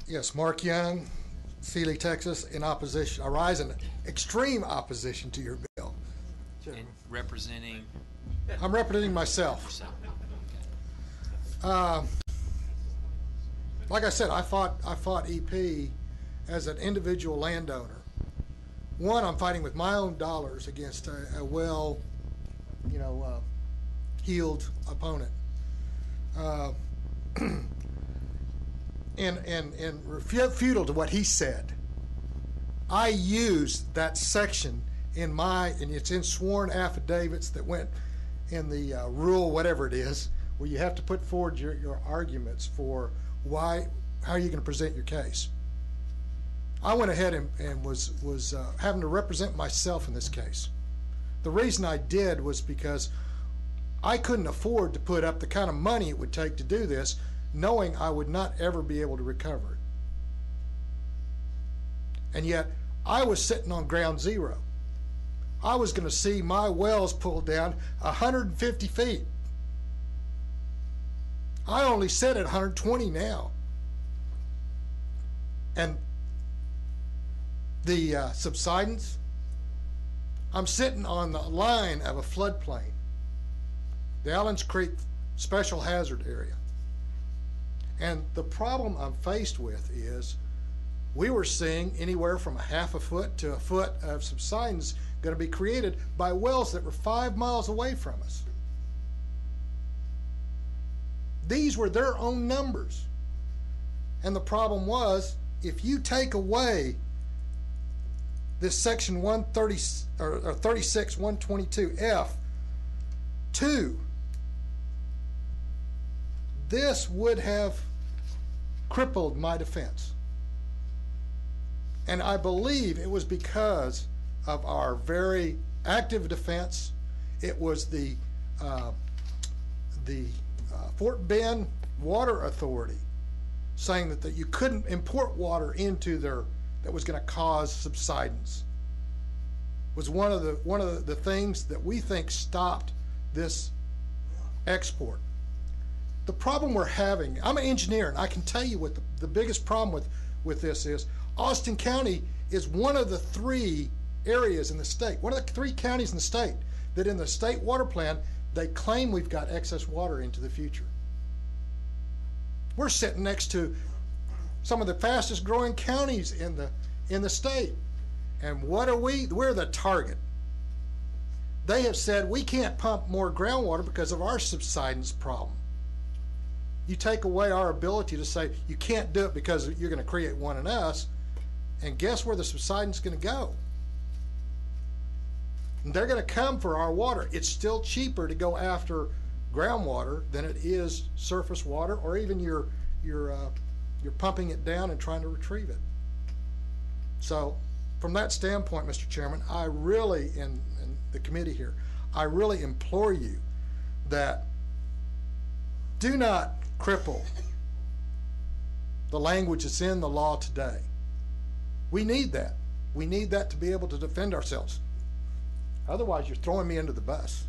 Yes, Mark Young, Sealy, Texas, in opposition. I rise in extreme opposition to your bill. And representing I'm representing myself. yourself. Like I said, I fought EP as an individual landowner. One, I'm fighting with my own dollars against a well, heeled opponent. And refutable to what he said, I used that section and it's in sworn affidavits that went in the rule, whatever it is, where you have to put forward your arguments for how are you going to present your case. I went ahead and was having to represent myself in this case. The reason I did was because I couldn't afford to put up the kind of money it would take to do this, knowing I would not ever be able to recover it. And yet, I was sitting on ground zero. I was going to see my wells pulled down 150 feet. I only sit at 120 now. And the subsidence, I'm sitting on the line of a floodplain, the Allens Creek Special Hazard Area. And the problem I'm faced with is we were seeing anywhere from a half a foot to a foot of subsidence going to be created by wells that were 5 miles away from us. These were their own numbers. And the problem was, if you take away this section 130 or 36 122 F2, this would have crippled my defense. And I believe it was because of our very active defense. It was the Fort Bend Water Authority saying that you couldn't import water into there that was going to cause subsidence. Was one of the things that we think stopped this export. The problem we're having, I'm an engineer, and I can tell you what the biggest problem with this is. Austin County is one of the 3 areas in the state, one of the 3 counties in the state that in the state water plan, they claim we've got excess water into the future. We're sitting next to some of the fastest growing counties in the state. And what are we? We're the target. They have said we can't pump more groundwater because of our subsidence problem. You take away our ability to say you can't do it because you're going to create one in us, and guess where the subsidence is going to go? And they're going to come for our water. It's still cheaper to go after groundwater than it is surface water, or even you're pumping it down and trying to retrieve it. So from that standpoint, Mr. Chairman, I really, and the committee here, I really implore you that do not cripple the language that's in the law today. We need that. We need that to be able to defend ourselves. Otherwise, you're throwing me under the bus.